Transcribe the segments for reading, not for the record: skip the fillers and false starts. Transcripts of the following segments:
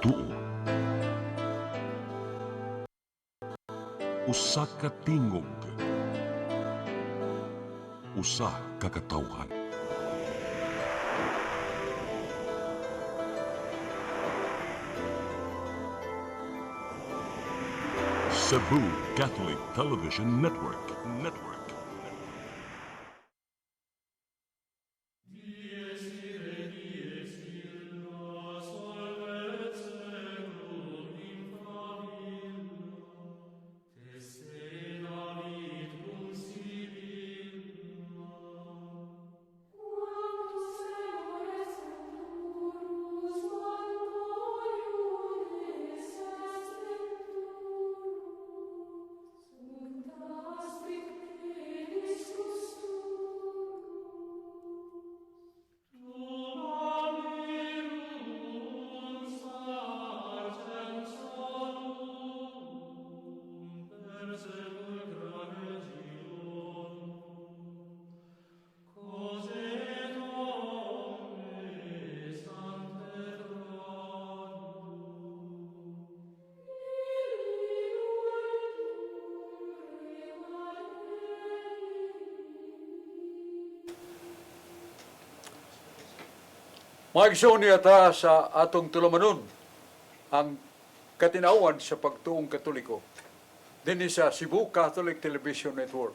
Tuo. Usa ka tingog. Usa ka katawhan. Cebu Catholic Television Network. Maigsoon niya ta sa atong tulumanon ang katinawan sa pagtuong Katoliko dinhi sa Cebu Catholic Television Network.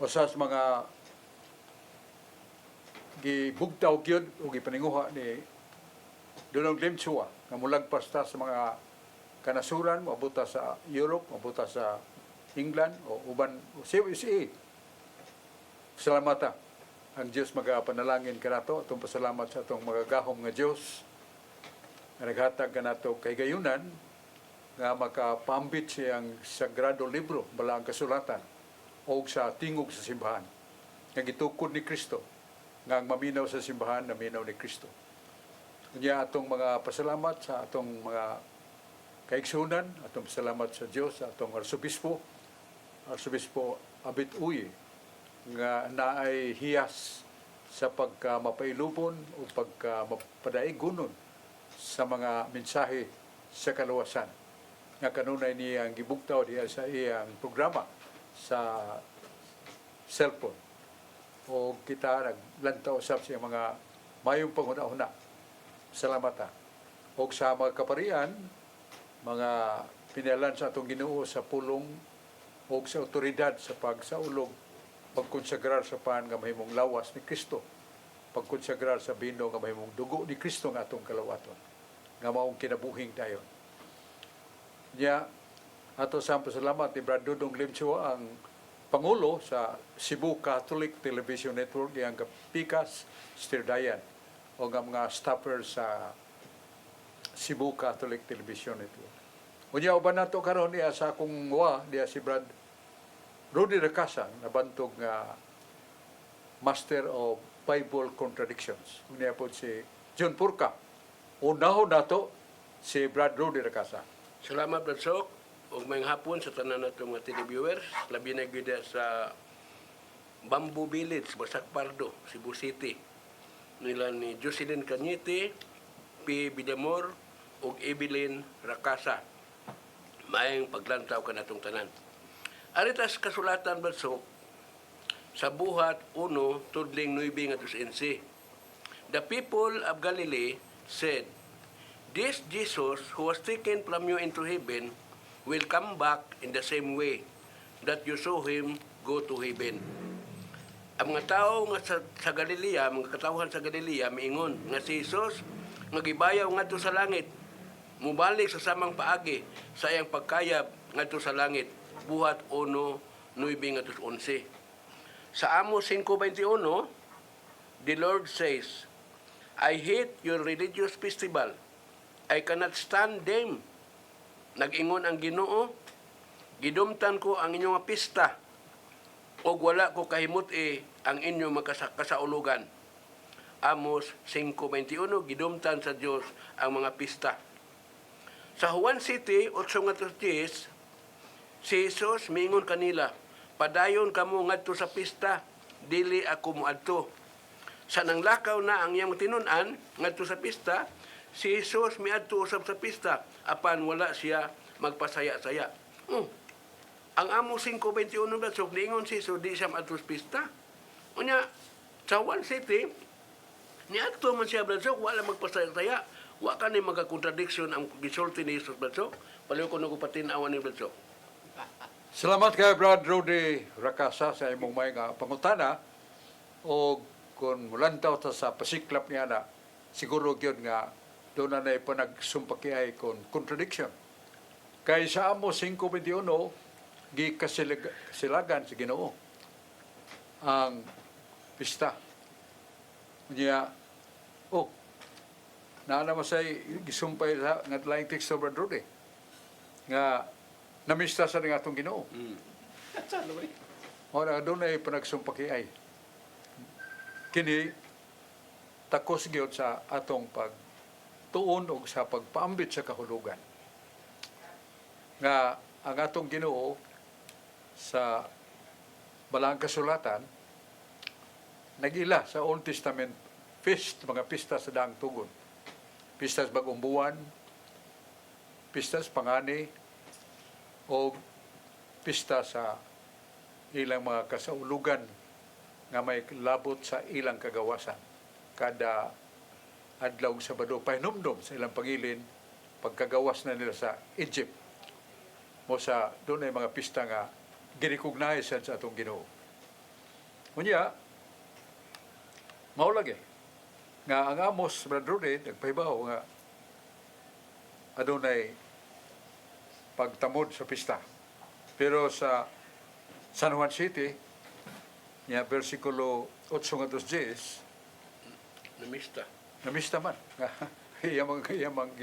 Usa sa mga gibugtaw gyud o gipaninguha ni Dulong Limchua nga mulagpas ta sa mga kanasuran, mabuta sa Europe, mabuta sa England o uban sa USA. Salamata ang Diyos magapanalangin kanato atong pasalamat sa atong magagahom nga Diyos nga naghatag kanato kay gayunan nga makapambit siyang sagrado libro bala ang kasulatan o sa tingog sa simbahan nga gitukod ni Kristo nga ang maminaw sa simbahan na minaw ni Kristo. Unya atong mga pasalamat sa atong mga kaigsunan, atong pasalamat sa Diyos, sa atong Arsobispo Abit Uy nga naay hiyas sa pagka mapailubon o pagka mapadaigunon sa mga mensahe sa kaluwasan. Nga kanunay niya ang gibugtaw diya sa iyang programa sa cellphone. O kita naglantaw usab sa mga mayong panguna-una. Salamat ha. O sa mga kaparian, mga pinalan sa atong Ginoo sa pulong o sa otoridad sa pagsaulog pagkonsagrar sa pan nga mahimong lawas ni Kristo, pagkonsagrar sa bino nga mahimong dugo ni Kristo nga atong kalawaton, nga maong kinabuhing dayon. Nya, ato sa pasalamat ni Brad Dudong Limchua, ang Pangulo sa Cebu Catholic Television Network, ang Kapikas Stirdayan, o nga mga staffer sa Cebu Catholic Television Network. Unya, uban nato karon niya sa akong diya si Brad Rudy Recasa, nabantog nga Master of Bible Contradictions. Unya po si John Purka. Unahon nato si Brad Rudy Recasa. Salamat, Brad Sok. Ug may hapon sa tanan natong mga televiewers, labi na gyud sa Bamboo Village, Basak Pardo, Cebu City. Nila ni Jocelyn Cañete, P. Bidamor, ug Evelyn Rakasa. Maayong paglantaw ka natong tanan. Aritas kasulatan Brad sa buhat 1, tudling 9 nga 11. The people of Galilee said, "This Jesus who was taken from you into heaven will come back in the same way that you saw him go to heaven." Ang mga tao nga sa Galilea, mga katawhan sa Galilea, miingon nga si Jesus nga gibayaw ngadto sa langit, mubalik sa samang paagi sa iyang pagkayab ngadto sa langit. Buhat 1, 9 nga 11. Sa Amos 5:21, the Lord says, "I hate your religious festival. I cannot stand them." Nag-ingon ang Ginoo, "Gidumtan ko ang inyong pista, o wala ko kahimut-i ang inyong kasaulugan." Amos 5:21, gidumtan sa Dios ang mga pista. Sa Juan City, 8:10, si Jesus miingon kanila, "Padayon kamo ngadto sa pista, dili ako moadto." Sa nanglakaw na ang iyang tinun-an ngadto sa pista, Si Jesus miadto usab sa pista apan wala siya magpasaya-saya. Oh, ang amo 5:21 Bradsok, niingon si Jesus, di siya maadto sa pista. Unya, sa one city, niadto man siya Bradsok, wala magpasaya-saya. Wa ka ni magka-contradiction ang gisulti ni Jesus Bradsok. Paliw ko nagupatinawan ni Bradsok. Salamat kay Brad Rudy Rakasa sa imong may nga pangutana o kung mulantaw ta sa pasiklap niya na siguro gyud nga doon na panagsumpakiay kon contradiction. Kay sa amo 5:21 gikasilagan sa Ginoo ang pista. Niya naana masay gisumpay sa nga laing teksto Brad Rudy nga namista sa nga atong Ginoo. Ora doon ay panagsumpakiay. Kini takos gyud sa atong pagtuon og sa pagpaambit sa kahulugan. Nga ang atong Ginoo sa Balang Kasulatan nagila sa Old Testament feast, mga pista sa daang tugon. Pista sa bagong buwan, pista sa pangani, o pista sa ilang mga kasaulugan nga may labot sa ilang kagawasan. Kada adlaw Sabado, pahinumdom sa ilang pagilin, pagkagawas na nila sa Egypt. Mo sa doon ay mga pista nga girecognize sa atong Ginoo. Unya, maulagi nga ang Amos Brad Rudy nagpahibaw nga adunay pagtamod sa pista. Pero sa San Juan City, niya versikulo 8 ngadto 10, namista man. Iyamang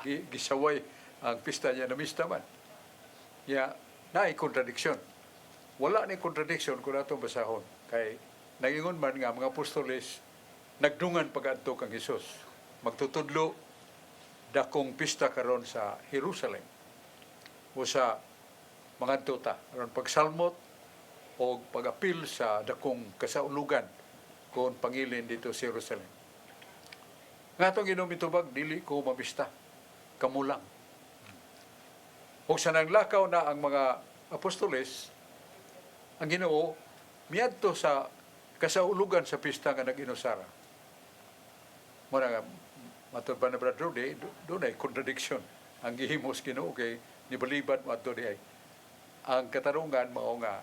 gisaway ang pista niya, namista man. Ya, naay kontradiksyon. Wala ni kontradiksyon kung atong basahon. Kay nagingon man nga mga apostoles nagdungan pag-adto kang Hesus. Magtutudlo dakong pista karon sa Jerusalem. O sa mga tuta, aron pagsalmot o pag-apil sa dakong kasaulugan kung pangilin dito sa Jerusalem. Nga itong inumitubag, dili ko mamista, kamulang. O sa nanglakaw na ang mga apostoles, ang Ginoo miadto sa kasaulugan sa pista nga nag-inusara. Muna nga, matod ba na Brad Rudy, doon ay contradiction. Ang gihimos Ginoo kay nibalibat mo ato di ay. Ang katarungan mao nga,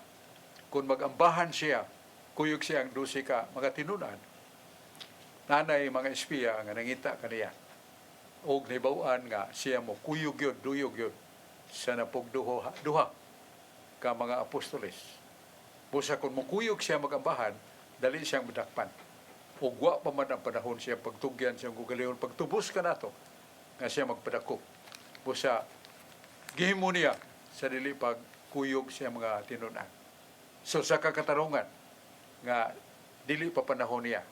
kung magambahan siya, kuyog siya ang 12 ka mga tinunan, nanay mga espiya nga nangita kaniya. O nibawaan nga siya mo kuyog yun, duyog yun, sa napugduha ka mga apostoles. Busa kung mukuyog siya magambahan, dali siyang madakpan. O wa pa man ang panahon siya pagtugyan siyang gugalihon, pagtubos ka nato, nga siya magpadakop. Busa, gihimo niya sa dili pagkuyog siya mga tinunan. So sa kakatarungan, nga dili pa panahon niya,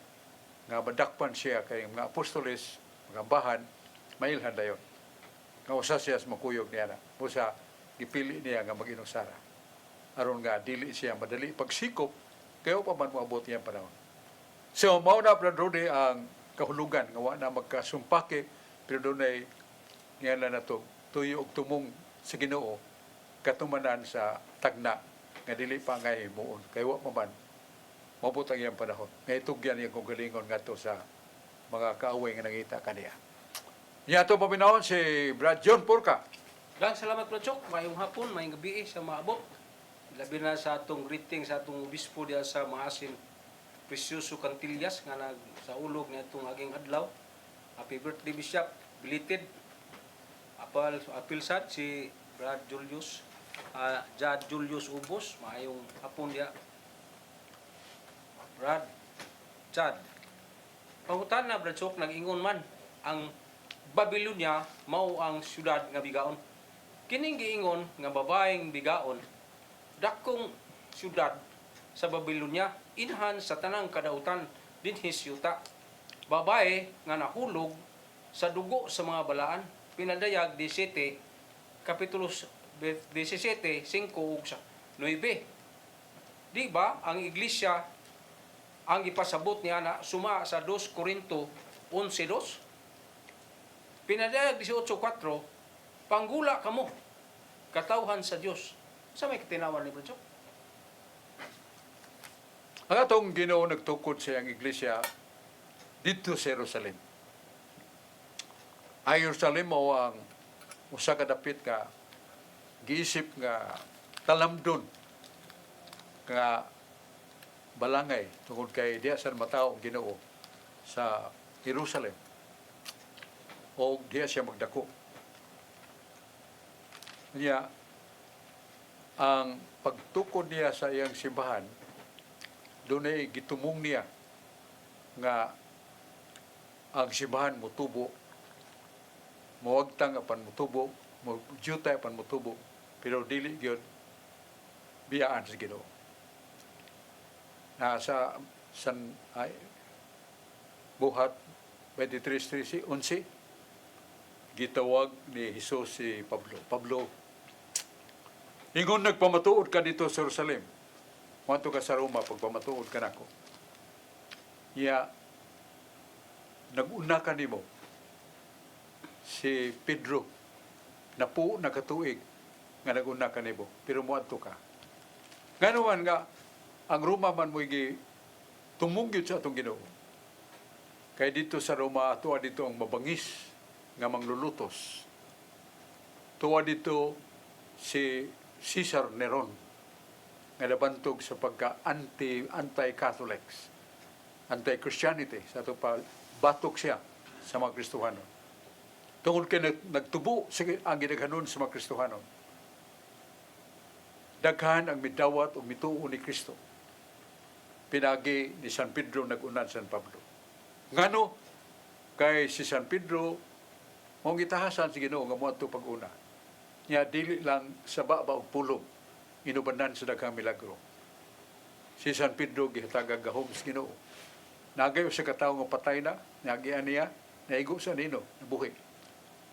nga madakpan siya kay mga apostoles, magambahan, mailhan dayon. Nga usa siya sa makuyog niya na. Busa, gipili niya nga mag-inusara. Aron nga, dili siya madali pagsikop, kayo pa man moabot niya panahon. So, mauna Brad Rudy ang kahulugan, nga na magkasumpake, pero doon ay ngayon na ito, tuyo og tumong sa Ginoo, katumanan sa tagna, nga dili pa nga himuon. Kaya wa pa man, maabot ang iyang panahon. Nga itugyan niya kung galingon nga to sa mga kaaway nga nangita kaniya. Niya ito paminahon si Brad John Porca. Lang salamat Bradsok, mayong hapon, mayong gabi sa maabot. Labi na sa atong greeting sa atong obispo diya sa Maasin Precioso Cantillas nga nag sa ulog na itong aging adlaw. Happy birthday Bishop, belated. Apil sad si Brad Julius, Jad Julius Ubos, mayong hapon diya. Brad, Chad. Pangutan na Bradsok, nag-ingon man ang Babylonia mao ang syudad nga bigaon. Kining giingon nga babaeng bigaon, dakong syudad sa Babylonia, inhan sa tanang kadautan dinhi yuta. Babae nga nahulog sa dugo sa mga balaan. Pinadayag 17, kapitulo 17, 5 ug 9. Di ba ang iglesia ang ipasabot niya na suma sa 2 Korinto 11:2? Pinadayag 18:4, panggula kamo, katawhan sa Dios. Sa may katinawan ni Brother Chok? Ang atong Ginoo nagtukod sa iyang iglesia dito sa Jerusalem. Ang Jerusalem mao ang usa ka dapit nga giisip nga talamdon nga balangay tungod kay diya sa matao ang Ginoo sa Jerusalem. O diya siya magdako. Niya ang pagtukod niya sa iyang simbahan doon ay gitumong niya nga ang simbahan mutubo, muwagtang apan mutubo, jutay apan mutubo, pero dili gyud biyaan sa Ginoo. Na sa San ay buhat 23:11 gitawag ni Hesus si Pablo. Pablo, ingon nagpamatuod ka dito sa Jerusalem. Manto ka sa Roma pagpamatuod ka nako. Ya naguna ka nimo si Pedro napu nakatuig nga naguna ka nimo pero moadto ka. Nganuman nga ang Roma man mo tumungyod sa atong Ginoo. Kay dito sa Roma tuwa dito ang mabangis nga manglulutos. Tuwa dito si Caesar Neron nga nabantog sa pagka anti-Catholics, anti-Christianity, sa ito pa, batok siya sa mga Kristohanon. Tungkol kay nagtubo ang ginaghanon sa mga Kristohanon. Daghan ang midawat o mituo ni Kristo. Pinagi ni San Pedro nag-unan San Pablo. Ngano, kay si San Pedro, mong itahasan si Ginoo nga mo ato pag-una. Niya dili lang sa baba o pulong, inubanan sa daghang milagro. Si San Pedro gihatagag gahom sa Ginoo. Nagayo sa katawo nga patay na, nagian niya, naigo sa nino, nabuhi.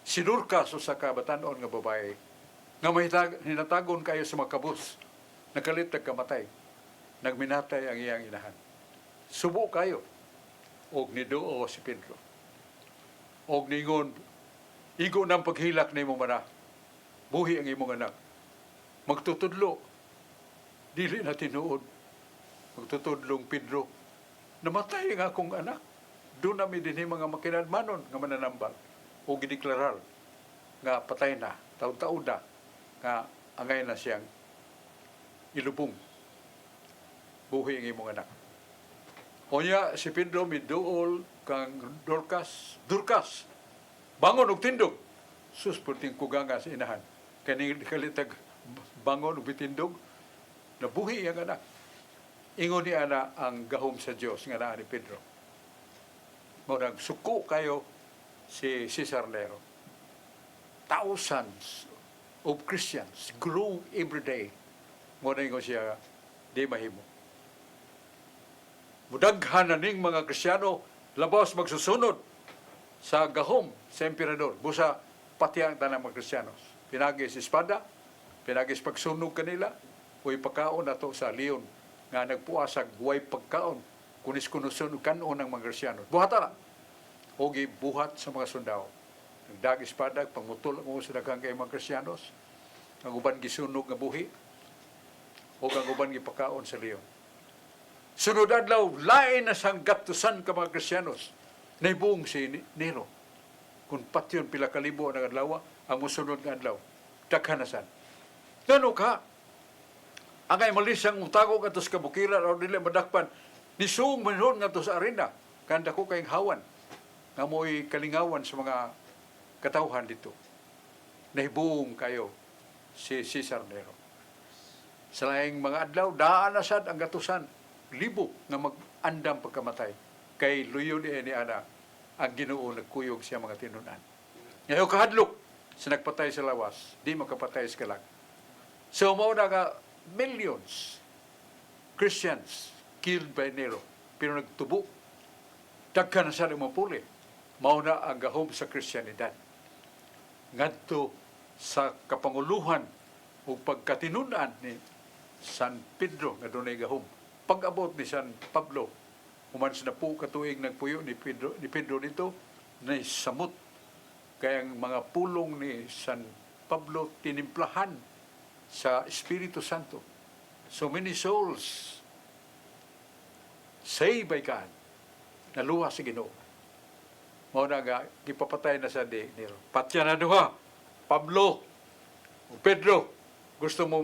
Si Dorcas sa kabatanon nga babae, nga hinatagon kayo sa mga kabus, nakalit nagkamatay, nagminatay ang iyang inahan. Subo kayo, og niduo si Pedro. Og ningon, igo ng paghilak na imong mana, buhi ang imong anak. Magtutudlo, dili na tinuod. Magtutudlong Pedro, namatay nga akong anak. Doon namin din mga makinadmanon nga mananambal o gideklarar nga patay na, taon-taon na, nga angay na siyang ilubong. Buhi ang imong anak. O niya, si Pedro miduol kang Dorcas, bangon og tindog. Sus, puting kuganga sa inahan. Kani kalitag bangon ug bitindog, nabuhi ang anak. Ingon ni ana ang gahom sa Dios nga naa ni Pedro. Mao nang suko kayo si Caesar Nero. Thousands of Christians grow every day. Mao na ingon siya di mahimo. Mudaghan na ning mga Kristiyano labas magsusunod sa gahom sa emperador. Busa pati ang tanang mga Kristiyanos. Pinagi si espada, pinagis pagsunog kanila, huwag pagkaon na to sa leon nga nagpuasag, huwag pagkaon, kunis-kunusun kanon ng mga Kristiyanos. Buhata na. O buhat sa mga sundao. Nagdagis espada, pangmutol ang sa daghang kay mga Kristiyanos, ang uban gisunog nga buhi, o ang uban gipakaon sa leon. Sunod adlaw, lain na sang gatusan ka mga Kristiyanos, naibong si Nero. Kung patyon pila kalibo ang adlaw, ang musunod nga adlaw, daghanasan. Ngano ka? Angay malisang utago nga tos kabukiran o dili madakpan, nisung manhon nga tos arena, kanda ko kayong hawan, nga mo'y kalingawan sa mga katawhan dito. Nahibong kayo si Caesar Nero. Sa laing mga adlaw, daan na sad ang gatusan, libo nga mag-andam pagkamatay. Kay luyo ni ana ang Ginoo nagkuyog siya mga tinunan. Ngayon kahadlok sa nagpatay sa lawas, di makapatay sa kalag. So mao na nga millions Christians killed by Nero. Pero nagtubo. Daghan na sa mapuli. Mao na ang gahom sa Kristyanidad. Ngadto sa kapanguluhan o pagkatinunan ni San Pedro nga dunay gahom. Pag-abot ni San Pablo, human sa napu katuig nagpuyo ni Pedro dito, na samot Kaya ang mga pulong ni San Pablo tinimplahan sa Espiritu Santo. So many souls saved by God. Naluwa sa Ginoo. Mao na nga gipapatay na sa di niro. Patya na duha. Pablo o Pedro, gusto mo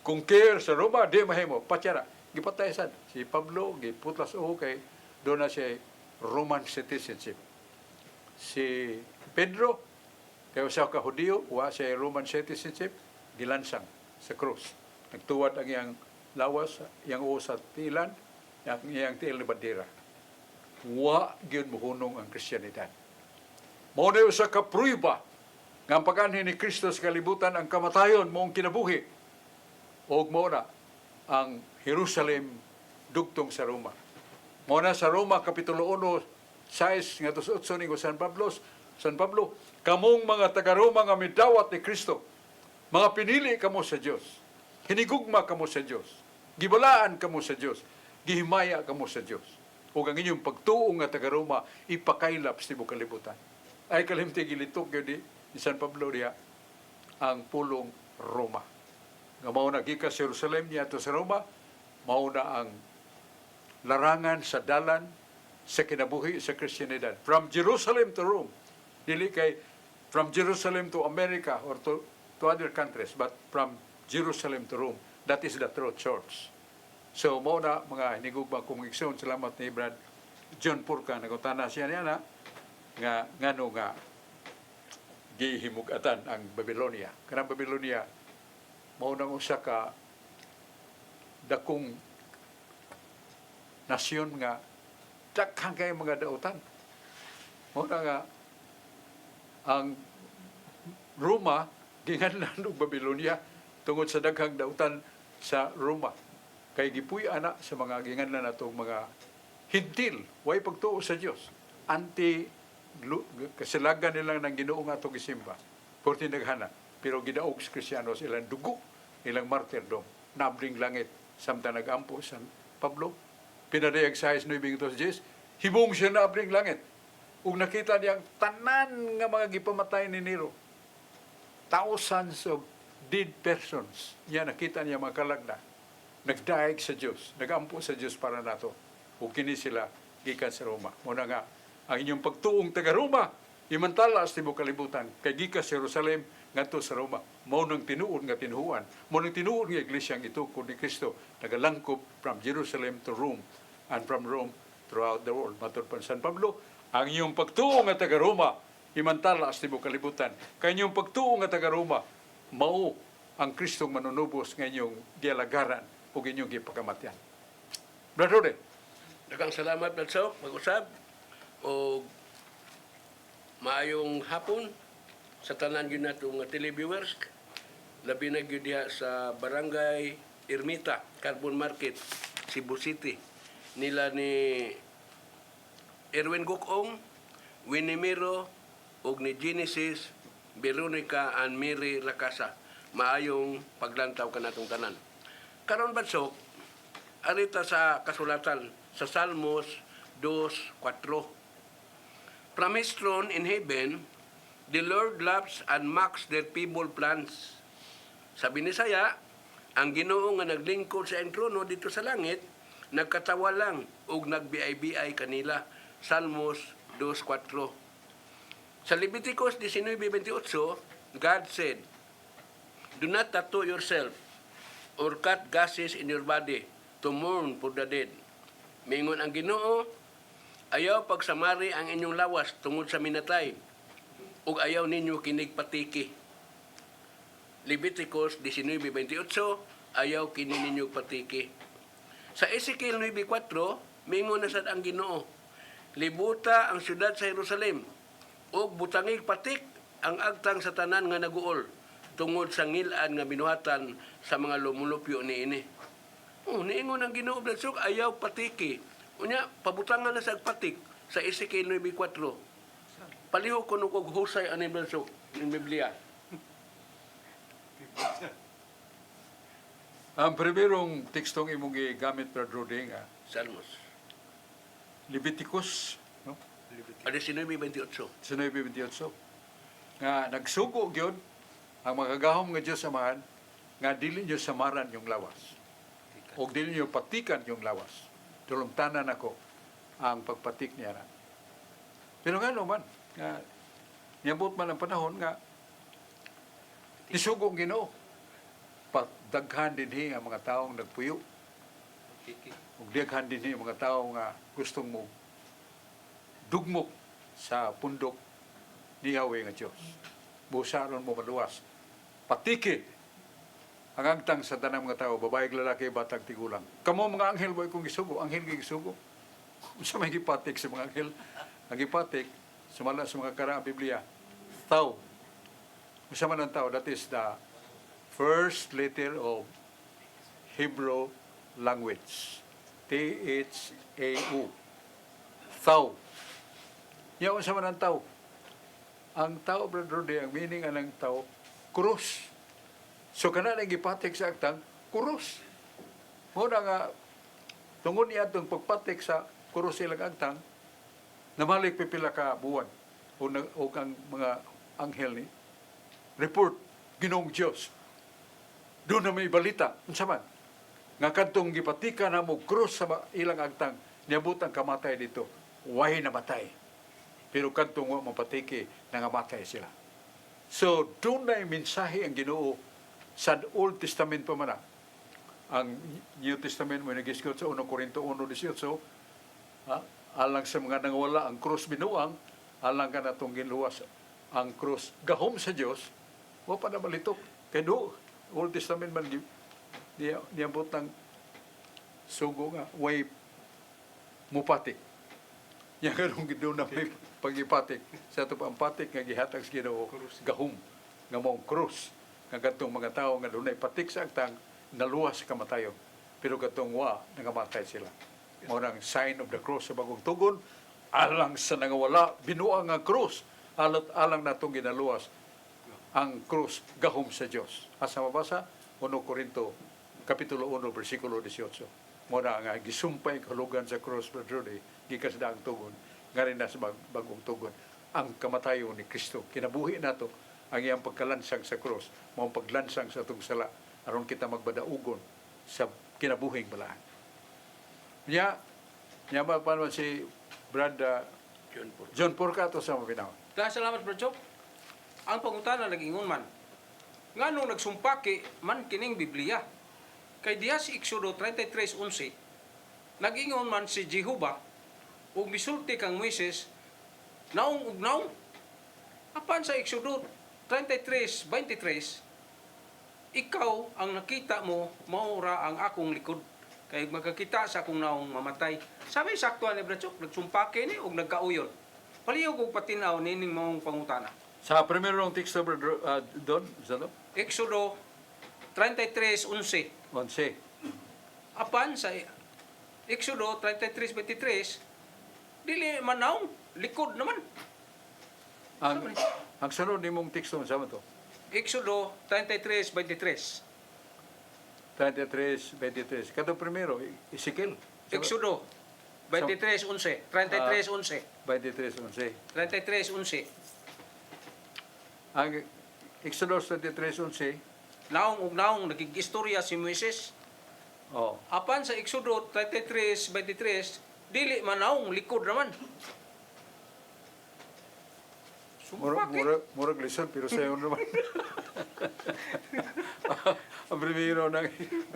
conquer sa Roma, di mahimo. Patya na. Gipatay sad. Si Pablo giputlas o kay doon na siya Roman citizenship. Si Pedro, kaya usaw ka Hudiyo, wa siya Roman citizenship, gilansang sa krus. Nagtuwad ang iyang lawas, iyang uo sa tilan, iyang tiil ni bandera. Wa gyud mohunong ang Kristiyanidad. Mao na usa ka prueba nga ang pag-anhin ni Kristo sa kalibutan ang kamatayon moong kinabuhi. Og mao na ang Jerusalem dugtong sa Roma. Mao na sa Roma kapitulo 1 6 nga 8 ni San Pablo, kamong mga taga-Roma nga midawat ni Kristo, mga pinili kamo sa Dios. Hinigugma kamo sa Dios. Gibalaan kamo sa Dios. Gihimaya kamo sa Dios. Ug ang inyong pagtuo nga taga-Roma ipakaylap sa tibuok kalibutan. Ay kalimti gilitok gyud ni San Pablo diha ang pulong Roma. Nga mao na gikan sa Jerusalem niya sa Roma, mao na ang larangan sa dalan sa kinabuhi sa Kristiyanidad. From Jerusalem to Rome. Dili kay from Jerusalem to America or to other countries, but from Jerusalem to Rome. That is the true church. So, mao na mga hinigugma kong igsoon. Salamat ni Brad John Purka. Nagutana siya niya na nga ngano nga gihimugatan ang Babylonia. Kanang Babylonia, mao nang usa ka dakong nasyon nga daghang kay mga dautan. Mao na nga ang Roma ginganlan og Babylonia tungod sa daghang dautan sa Roma. Kay gipuy ana sa mga ginganlan natong mga hintil, way pagtuo sa Dios. Kasalagan nila ng Ginoo nga atong gisimba. Porti naghana, pero gidaog sa Kristiyanos ilang dugo, ilang martyrdom, nabling langit samtang nagampo San Pablo. Pinadayag sa 9:10, hibong siya nabling langit. Ug nakita niya ang tanan nga mga gipamatay ni Nero. Thousands of dead persons. Yan nakita niya mga kalagna. Nagdaig sa Diyos, nagampo sa Diyos para nato. Ug kini sila gikan sa Roma. Muna nga, ang inyong pagtuong taga-Roma, imantala sa tibuok kalibutan, kay gikan sa Jerusalem, ngadto sa Roma. Mao nang tinuod nga tinuhuan. Mao nang tinuod nga iglesia ang itukod ni Kristo, nagalangkob from Jerusalem to Rome, and from Rome throughout the world. Matod pa San Pablo, ang inyong pagtuong nga taga-Roma, imantala sa tibuok kalibutan. Kay inyong pagtuong nga taga-Roma, mao ang Kristong manunubos nga inyong gialagaran o inyong gipakamatyan. Brother Rode. Daghang salamat, Brother. Mag-usab. O maayong hapon sa tanan yun nato nga televiewers. Labi na yun diha sa Barangay Ermita, Carbon Market, Cebu City. Nila ni Erwin Gukong, Winnie Miro, ug ni Genesis, Veronica, and Mary Lacasa. Maayong paglantaw ka natong tanan. Karon badsok, arita sa kasulatan sa Salmos 2:4. From his throne in heaven, the Lord laughs and mocks their feeble plans. Sa Binisaya, ang Ginoo nga naglingkod sa iyang trono dito sa langit, nagkatawa lang ug nagbiay-biay kanila. Salmos 2:4. Sa Leviticus 19:28, God said, "Do not tattoo yourself or cut gashes in your body to mourn for the dead." Mingon ang Ginoo, ayaw pagsamari ang inyong lawas tungod sa minatay, ug ayaw ninyo kinig patiki. Leviticus 19:28, ayaw kini ninyo patiki. Sa Ezekiel 9:4, mingon na sad ang Ginoo, libuta ang syudad sa Jerusalem, ug butangig patik ang agtang sa tanan nga naguol, tungod sa ngilan nga binuhatan sa mga lumulupyo niini. Niingon ang Ginoo Bradsok, ayaw patiki. Unya, pabutangan na sa patik sa Ezekiel 9:4. Paliho ko nung husay ani Bradsok ng Biblia. Ang primerong tekstong imong gigamit Brother Rode nga Salmos. Leviticus, no? 19:28. 19:28. nga nagsugo gyud ang magagahom nga Dios Amahan nga dili niyo samaran yung lawas o dili niyo patikan yung lawas. Tulumtanan ako ang pagpatik niya na. Pero nga naman, nga niabot man ang panahon nga isugo ang Ginoo. Pagdaghan dinhi ang mga taong nagpuyo. Ug daghan dinhi ang mga tawo nga gustong mo dugmok sa pundok ni Yahweh nga Dios. Busaron mo maluwas. Patiki ang angtang sa tanang mga tao, babae, lalaki, batang, tigulang. Kamo mga anghel boy kung gisugo, anghel kay gisugo. Unsa may gipatik sa mga anghel? Ang gipatik sumala sa mga karaang Biblia, tao. Unsa man ang tao? That is the first letter of Hebrew language. T-H-A-U. Tao. Yan unsa man ang tao? Ang tao, Brother Rudy, ang meaning ng tao, krus. So kana nang gipatik sa aktang krus. Muna nga tungod niya itong pagpatik sa krus silang aktang, namalik pipila ka buwan o ang mga anghel ni report Ginoong Dios. Doon na may balita unsa man nga kadtong gipatika na mo krus sa ilang agtang niabot ang kamatay dito. Way namatay. Pero kadtong wa mapatiki nangamatay sila. So doon na yung mensahe ang Ginoo sa Old Testament pa man. Ang New Testament mo nagisgot sa 1 Corinto 1:18, alang sa mga nangwala ang krus binuang, alang ka na itong ginluwas ang krus gahom sa Diyos, wa pa na balitok. Kaya do, Old Testament man niabot ng sugo nga, way mupatik. Yan karong doon na may pagipatik. Sa ito pa ang patik nga gihatag sa Ginoo gahom, nga mong krus. Nga katong mga tao nga doon ay patik sa agtang, naluwas sa kamatayon. Pero katong wa, nangamatay sila. Murang sign of the cross sa bagong tugon, alang sa nangawala, binuang ang krus, alang natong ginaluwas ang krus gahom sa Dios. Asa mabasa 1 Corinto kapitulo 1 bersikulo 18. Mura nga gisumpay kahulugan sa krus, Brother Rudy, gikas daang tugon, nga rin na sa bagong tugon, ang kamatayon ni Kristo. Kinabuhi nato ang iyang pagkalansang sa krus, mao paglansang sa atong sala aron kita magbadaugon sa kinabuhing balaan. Nya ba paano si Brad John Porcato sa mabinaw. Salamat, Bro Chok. Ang pangutana nag-ingon man, nga nung nagsumpaki man kining Biblia, kay diha si Exodo 33:11, nag-ingon man si Jehovah, ug misulti kang Moises, naong ug naong. Apan sa Exodo 33:23, ikaw ang nakita mo, maura ang akong likod. Kay magkakita sa akong naong mamatay. Sabi saktuan ni Bro Chok, nagsumpaki ni ug nagkauyon. Palihog og patinaw nining maong pangutana. Sa primerong teksto, Don, Zalo? Exodo 33:11. 11. Apan sa Exodo 33:23, dili man naong likod naman. Ang sunod ni mong teksto, sama to? Exodo 33:23. 33:23. Kato primero, Ezekiel. Exodo 23:11. 33:11. 23:11. 33:11. Ang Exodus 23:11, Naong ug naong nagigistorya si Moises. oh, Apan sa Exodo 33:23, dili man naong likod naman. Sumpaki. murag lison, pero sayo naman. Ang primero ang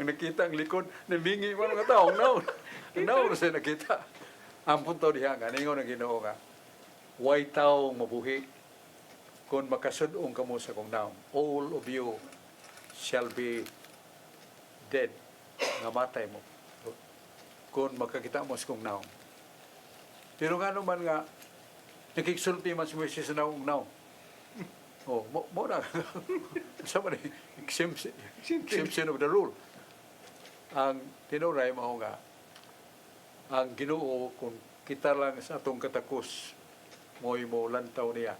nakita ang likod, nabingi mo mga tao, ang naon siya nakita. Ang punto diha nga, ningon ang Ginoo nga, way taong mabuhi, kung makasudong kamo sa kong naong, all of you shall be dead, nga matay mo, kung makakita mo sa kong naong. Pero nga naman nga, nakiksulti man si Moises sa naong. Oh, mo na. Sama ni exemption of the rule. Ang tinuray mao nga, ang Ginoo kung kita lang sa atong katakos, mo'y mo lantaw niya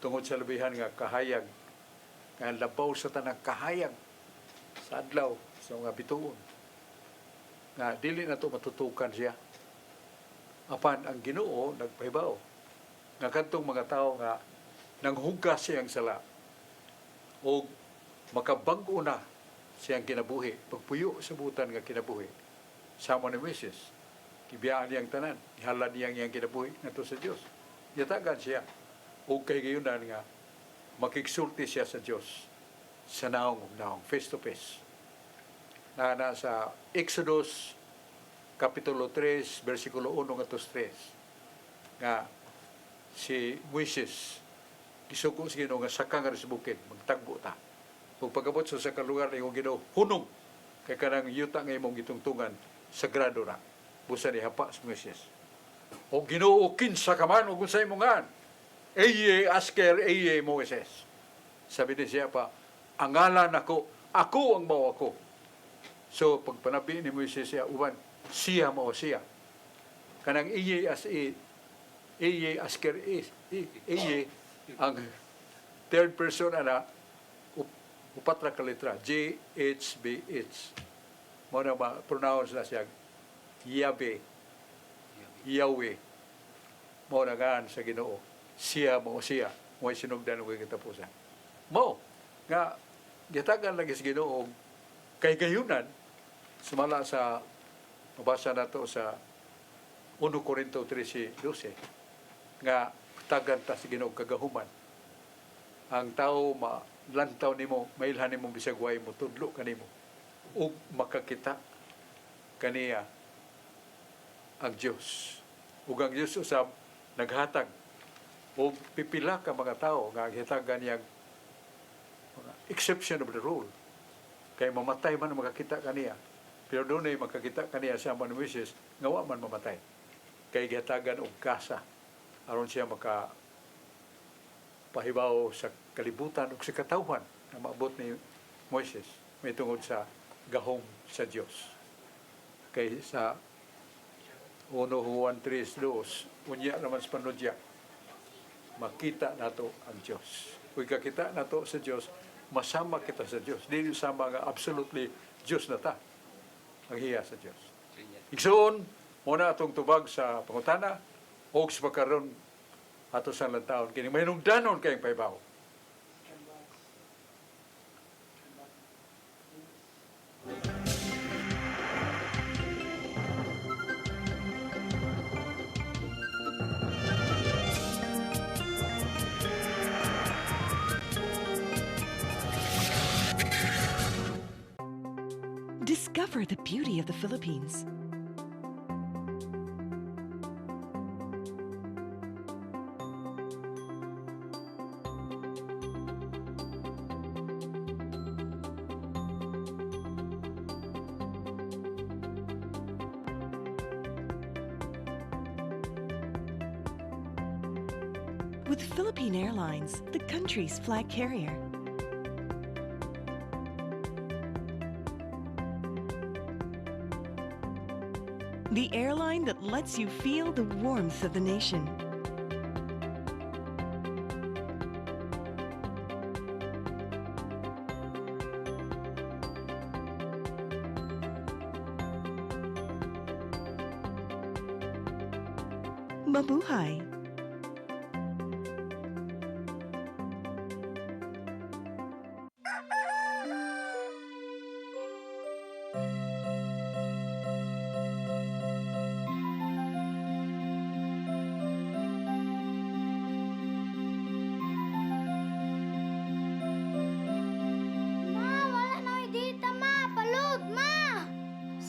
tungod sa labihan nga kahayag, nga labaw sa tanang kahayag sa adlaw sa mga bituon. Nga dili na to matutukan siya. Apan ang Ginoo nagpahibaw nga kadtong mga tao nga nang hugas siyang sala o makabag-o na siyang kinabuhi, pagpuyo sa butan nga kinabuhi, sama ni Moses, kibiyaan niyang tanan, ihalad niyang iyang kinabuhi nato sa Dios. Yatagan siya, o kay gayunan nga, makiksulti siya sa Dios sa naong, face to face. Na sa Exodus, Kapitulo 3, versikulo 1 ngadto 3, nga si Moises, gisugo sa Ginoo nga saka nga sa bukid, magtagbo ta. Kung pagabot sa sakang lugar na yung Ginoo, hunong, kay kanang yuta nga imong gitungtungan, sagrado na. Busa ni hapa sa Moises. O Ginoo, kinsa ka man, o kung sa imongan, eye asker, eye Moises. Sabi ni siya pa, ang ngalan ako ang mao ako. So, pagpanabi ni Moises siya, uban, siya mao siya. Kanang eye as eye asker, eye, ang third person ana, upat ra ka letra, JHBH. Mo na ma-pronounce na siya Yahweh. Yahweh. Mo na gaan sa Ginoo. Siya mo siya. Mo'y sinugdan ko kitapusan. Mo nga gitagan lagi sa Ginoo kay gayunan sumala sa mabasa nato sa 1 Corinto 13:12 nga tagan ta sa Ginoo kagahuman. Ang tao lantaw nimo, mailhan nimo bisag way mo tudlo kanimo ug makakita kaniya ang Dios. Ug ang Dios usab naghatag o pipila ka mga tao nga gihatagan niyang exception of the rule. Kay mamatay man makakita kaniya. Pero doon ay makakita kaniya sa ni Moses nga wa man mamatay. Kay gihatagan og kasa aron siya pahibaw sa kalibutan ug sa katawhan na maabot ni Moises may tungod sa gahom sa Dios. Kay sa 1 Juan 3:2 unya naman sa panudya makita nato ang Dios. Kung kakita nato sa Dios, masama kita sa Dios. Dili sama nga absolutely Dios na ta. Ang hiya sa Dios. Igsoon mo na atong tubag sa pangutana o sa pagkaroon ato sa lantaon kini may nungdanon kayong paibaw. Discover the beauty of the Philippines. With Philippine Airlines, the country's flag carrier. The airline that lets you feel the warmth of the nation. Mabuhay!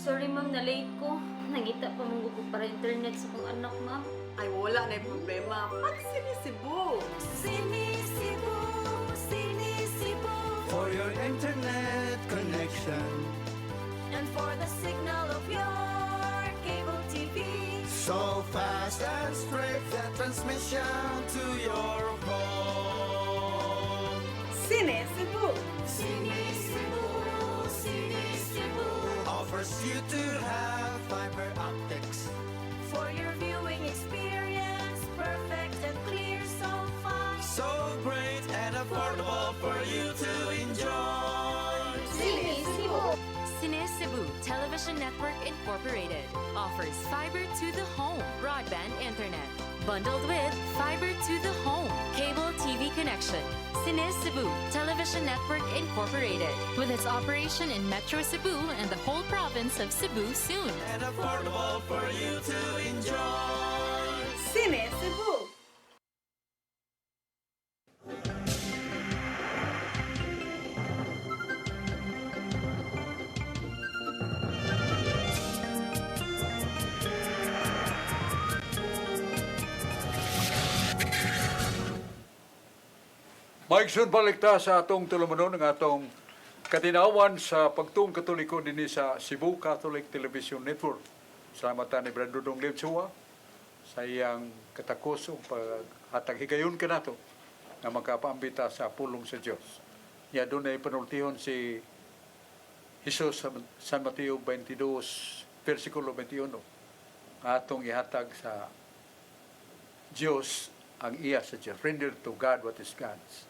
Sorry ma'am, na-late ko. Nangita pa mong gusto para internet sa kong anak, ma'am. Ay, wala na yung problema. Pag-sinisibo. Sinisibo, Sinisibo. For your internet connection. And for the signal of your cable TV. So fast and straight the transmission to your home. Sinisibo. Sinisibo, Sinisibo. Offers you to have fiber optics. For your viewing experience, perfect and clear, so fast. So great and affordable for you to enjoy. Sinisibo. Sinisibo. Cebu Television Network Incorporated offers fiber to the home broadband internet. Bundled with fiber to the home cable TV connection. Cine Cebu Television Network Incorporated, with its operation in Metro Cebu and the whole province of Cebu soon. And affordable for you to enjoy. Cine Cebu. Maigsoon balik ta sa atong tulumanon ng atong katinawan sa pagtuong katoliko din sa Cebu Catholic Television Network. Salamat ni Brando Dong Lemsua sa iyang katakos o paghatag higayon ka nato na makapaambita sa pulong sa Diyos. Ya doon ay panultihon si Jesus sa San Mateo 22, versikulo 21. Atong ihatag sa Diyos ang iya sa Diyos. Render to God what is God's.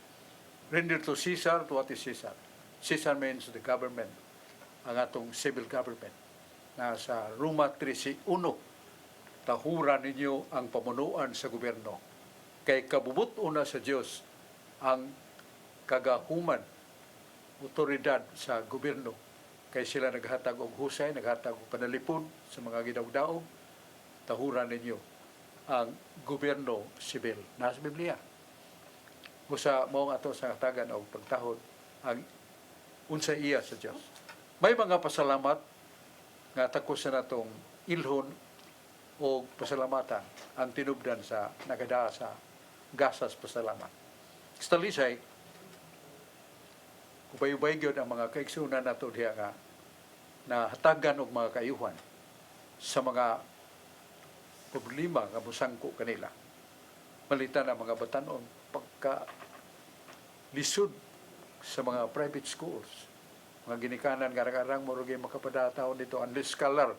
Render to Caesar to what is Caesar. Caesar means the government, ang atong civil government. Na sa Roma 13:1, tahuran ninyo ang pamunuan sa gobyerno. Kay kabubuto na sa Diyos ang kagahuman, otoridad sa gobyerno. Kay sila naghatag og husay, naghatag og panalipod sa mga gidawdaog, tahuran ninyo ang gobyerno sibil. Nasa Biblia. Busa mao ato sa hatagan og pagtahod ang unsa iya sa Dios. May mga pasalamat nga takos sa natong ilhon o pasalamatan ang tinubdan sa nagadaa sa gasas pasalamat. Sa talisay, upay-upay gyud ang mga kaigsunan nato diha nga na hatagan og mga kayuhan sa mga problema nga musangko kanila. Malitan ang mga batanon pagka lisod sa mga private schools. Mga ginikanan, garang-garang mo rin makapadataw nito, unless scholar.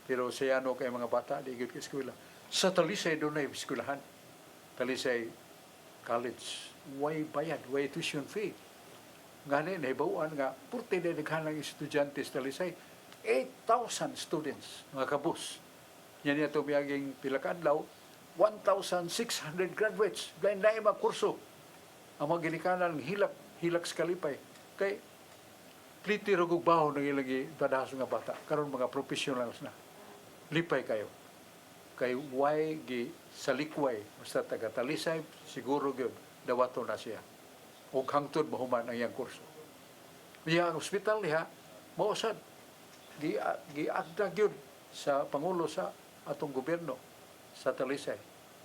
Pero sayano kay mga bata, di igit ka eskwela. Sa Talisay doon ay eskwelahan. Talisay College. Way bayad, way tuition fee. Nga naibawaan nga, purti na naghanang estudyante sa Talisay. 8,000 students, mga kabus. Yan niya tumiyaging pilakadlaw, 1,600 graduates. Blind na mga kurso. Ang mga ginikanan, hilak sa kalipay. Kay, pliti rugog baho ng ilang padahas nga bata. Karon mga professionals na. Lipay kayo. Kay way gi sa likway, basta taga Talisay, siguro gyud dawato na siya. O hangtod mahuman ang iyang kurso. Iya ang ospital niya, mausad. Giagda gyud sa Pangulo sa atong gobyerno sa Talisay.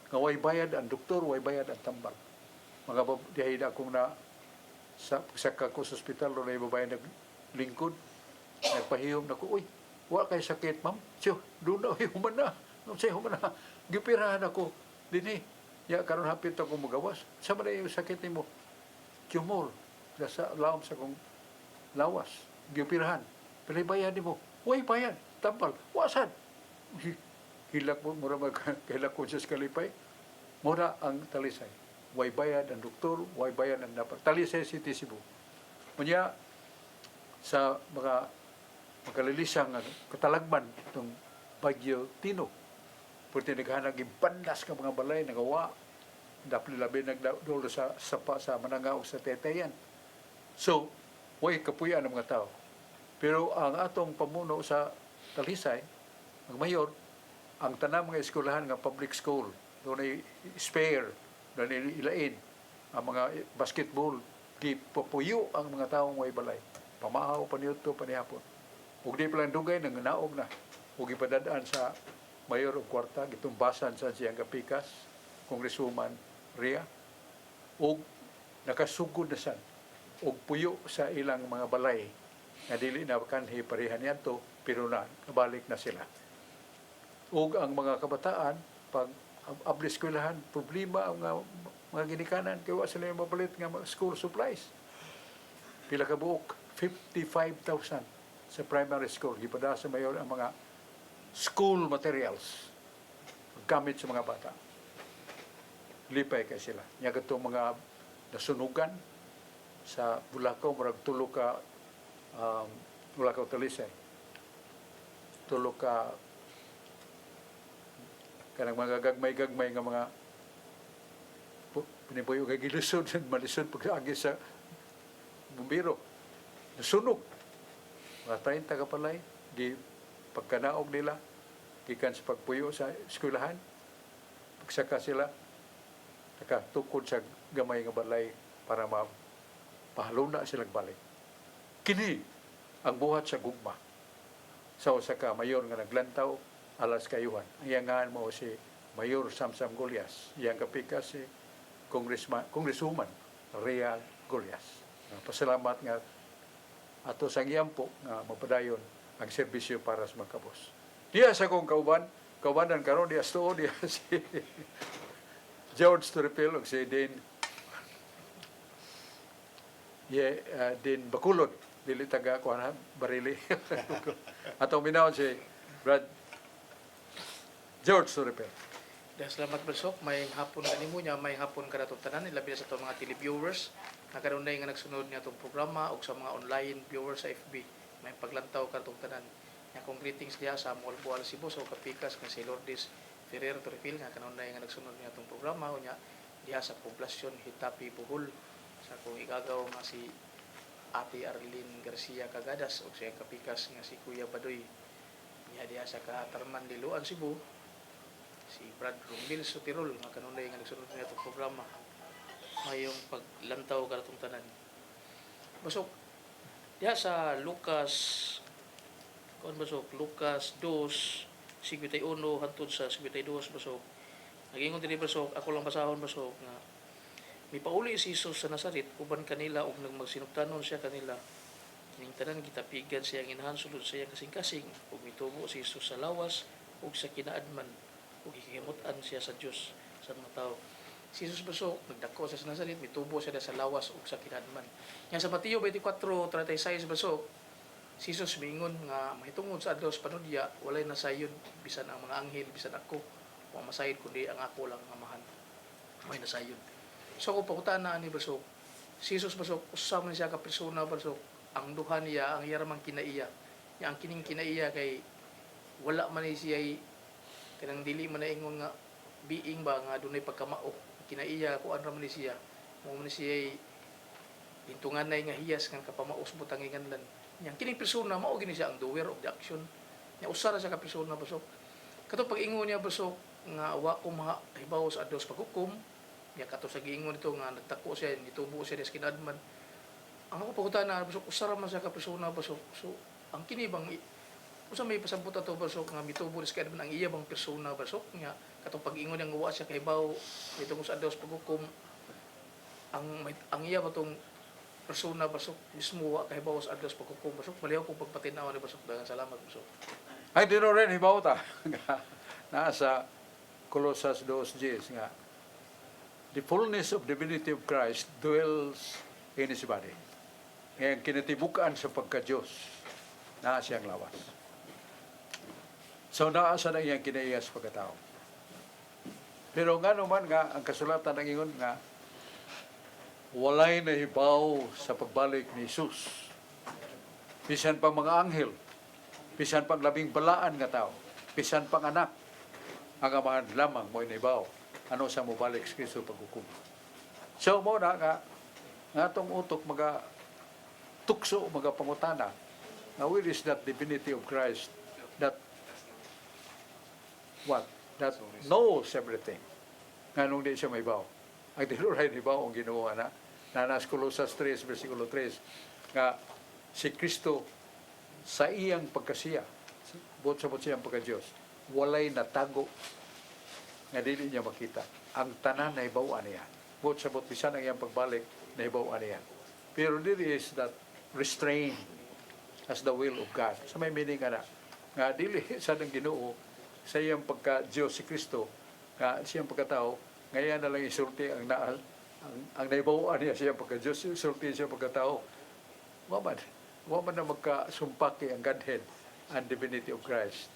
Nga way bayad ang doktor, way bayad ang tambal. Mga dihida akong na sa kako sa ospital, doon ay babae naglingkod, nagpahiyom na ko, uy, wala kayo sakit, ma'am? Siyo, doon na, human na. Nung siya, human na. Gipirahan ako. Dini, ya, karon hapit ako magawas. Sa man yung sakit ni mo? Tumor. Sa laom sa kong lawas. Gipirahan. Pero bayad ni mo. Uy, bayad. Tampal. Wasan. Hilak mo, mura magkahilak ko sa kalipay. Mura ang Talisay. Way bayad ang doktor, way bayad ang dapat. Talisay City, Cebu. Kunya, sa mga magkalilisang katalagman itong Bagyo Tino. Pwede naghanag ibandas ka mga balay, nagawa. Dapli labi nagdolo sa sapa sa Manangaw sa Tetayan. So, way kapuyan ng mga tao. Pero ang atong pamuno sa Talisay, ang mayor, ang tanang mga eskwelahan nga public school, doon ay spare, doon ay ilain, ang mga basketball, gipapuyo ang mga taong way balay. Pamahaw, paniyuto, panihapon. Ug di palang dugay, nang naog na. Ug ipadadaan sa mayor og kwarta, gitumbasan sa siyang kapikas, Congresswoman Ria, ug nakasugod na san, ug puyo sa ilang mga balay, nga dili na kanhi parehan yanto, pero na, kabalik na sila. Ug ang mga kabataan, pag abli eskwelahan, problema ang mga ginikanan, kaya wa sila yung mapalit nga school supplies. Pila ka buok, 55,000 sa primary school. Gipada sa mayor ang mga school materials gamit sa mga bata. Lipay kay sila. Nya gatong mga nasunugan sa Bulacaw, murag tulo ka wala ka utalisay. Tulo ka kanang mga gagmay-gagmay nga mga pinipuyo kay gilusod malisod pag agi sa bumbiro. Nasunog. Mga 30 ka palay di pagkanaog nila gikan sa pagpuyo sa eskwelahan. Pagsaka sila nakatukod sa gamay nga balay para mapahaluna silang balik. Kini ang buhat sa gugma. Sa usa ka mayor nga naglantaw alas kayuhan. Ang iyangahan mo si Mayor Samsam Golias. Iyang kapika si Congresswoman Rhea Golias. Pasalamat nga ato sang iyampo nga mapadayon ang serbisyo para sa mga kabos. Diya sa kong kaubanan karon diya sto diya si George Torrepil ug si Din Bakulod dili taga kuan Barili. Atong minawon si Brad George Torrepil. Salamat Balsok, may hapon kanimo niya, may hapon kada tong tanan, ilabi na sa itong mga televiewers na karon nga nagsunod niya itong programa o sa mga online viewers sa FB. May paglantaw kada tong tanan. Nga kong greetings diya sa Molbual Cebu o kapikas nga si Lourdes Ferrer Torrepil nga karon nga nagsunod niya itong programa o niya diya sa poblasyon Hitapi Bohol sa kong igagaw nga si Ate Arlene Garcia Cagadas o siya kapikas nga si Kuya Badoy niya diya sa Katarman Liloan Cebu si Brad Rombil Sotirol nga kanunay nga nagsunod niya itong programa mayong paglantaw karatong tanan. Basok diya sa Lucas 2, 51 hangtod sa 52 basok. Nagingon diri basok, ako lang basahon basok nga mipauli si Jesus sa Nazaret uban kanila ug nagmagsinugtanon siya kanila. Ning tanan gitapigan siya ang inahan sulod sa iyang kasing-kasing ug mitubo si Jesus sa lawas ug sa kinaadman ug gikimutan siya sa Dios sa mga tao. Si Jesus basok nagdako siya sa Nazaret, mitubo siya sa lawas ug sa kinaadman. Nga sa Mateo 24:36 basok, si Jesus miingon nga mahitungod sa adlaw sa panudya walay nasayon bisan ang mga anghel bisan ako wa masayod kundi ang ako lang ang amahan. May nasayon. So kung pakutaan na ni basok, si Jesus basok usa man siya ka persona basok, ang duha niya ang yaramang kinaiya. Nya ang kining kinaiya kay wala man ni siya kanang dili man naingon nga being ba nga dunay pagkamao kinaiya ko ra man ni siya mo man siya intunganay nga hiyas nga kapamaos butang inganlan nya kining persona mao gini siya ang doer of the action nya usa ra siya ka persona basok kato pag ingon niya basok nga wa ko mahibaw sa adlaw sa paghukom nya kato sa giingon nito nga nagtako siya nitubo siya sa kinadman ang ako pagutan na basok usa ra man siya ka persona basok so ang kini bang usa may pasabot ato basok nga mitubo sa kinadman ang iya bang persona basok nya katong pag-ingon nga wa siya kahibaw nitong sa adlaw sa paghukom ang iya batong persona basok mismo wa kahibaw sa adlaw sa paghukom basok maliw kong pagpatinaw ni basok daghang salamat basok. Ay dino rin hibaw ta nga nasa Colossus 2:10 nga the fullness of divinity of Christ dwells in His body. Ngayon kinatibukan sa pagka-Diyos naa siyang lawas. So naasa na iyang kinaiya sa pagkatao. Pero nga naman nga ang kasulatan ng ingon nga walay nahibaw sa pagbalik ni Jesus. Bisan pang mga anghel, bisan pang labing balaan nga tao, bisan pang anak, ang amahan lamang mo nahibaw. Ano sa mobalik sa Kristo paghukom. So mo na nga atong utok mga tukso, mga pangutana. Now where is that divinity of Christ that what? That knows everything. Nga nung di siya mahibaw. Ang tinuray hibaw ang Ginoo na nanas Colossus 3 versikulo 3 nga si Kristo sa iyang pagkasiya buot sa siyang pagka-Diyos walay natago nga dili niya makita ang tanan na hibaw-an niya buot sa bisan ang iyang pagbalik na hibaw-an niya pero dili is that restrained as the will of God sa may meaning nga dili sa ng Ginoo sa iyang pagka-Diyos si Kristo nga siyang pagkatao ngayon na lang isulti ang naibawan niya siya pagka-Diyos, isulti siya pagkatao. Waman na magkasumpaki ang Godhead and divinity of Christ.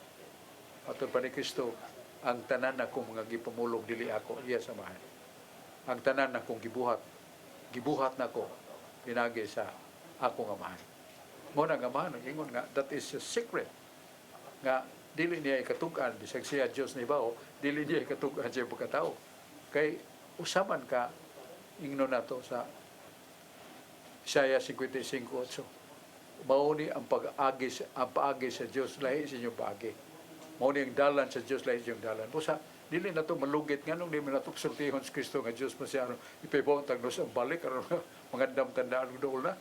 Atol pa ni Kristo, ang tanan na kong mga gipamulog dili ako, iya samahan. Ang tanan na kong gibuhat na ko, pinagi sa akong amahan. Mo na nga man ingon nga that is a secret nga dili niya ikatugan bisag siya Dios ni bao, dili niya ikatugan siya pagkatao. Kay usaman ka ingno nato sa Isaiah 55:8. Mao ni ang paagi sa Dios lahi sa inyong paagi. Mao ni ang dalan sa Dios lahi sa inyong dalan. Busa dili na to malugit nganong di man nato sultihon sa Kristo nga Dios man siya ipaybaw tagnos ang balik aron mangandam tandaan og dool na.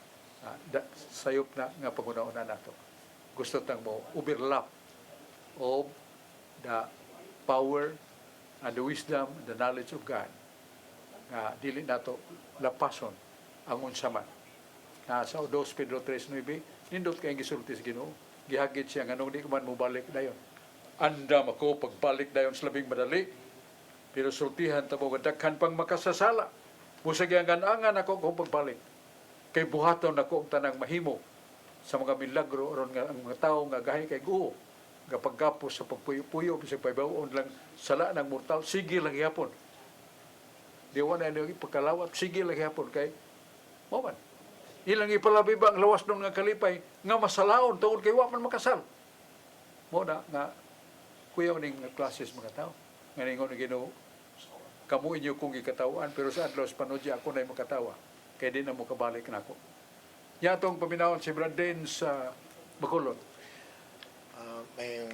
Sayop na nga pangunahon nato. Gusto tang mo overlap of the power and the wisdom, the knowledge of God. Nga dili nato lapason ang unsaman. Na sa 2 Pedro 3:9 nindot kay gisulti sa Ginoo. Gihagit siya nganong di man mo balik dayon. Andam ako pagbalik dayon sa labing madali. Pero sultihan tamo nga daghan pang makasasala. Musag ang angan ako kung pagbalik. Kay buhaton ako ang tanang mahimo sa mga milagro aron nga ang mga tawo nga gahi kay Guo nga pagkapos sa pagpuyo-puyo bisag paybawon lang sala ng mortal sige lang yapon. Di wala na pagkalawat sige lang yapon kay mo man. Ilang ipalabi ba ang lawas nung nga kalipay nga masalaon tungod kay wa man makasal. Mo na nga kuyaw ning klases mga tao. Nga ningon ni Ginoo kamo inyo kung gikatawan pero sa adlaw sa panudya ako na makatawa kay di na mo kabalik nako. Yatong paminawon si Brandon sa Bacolod. May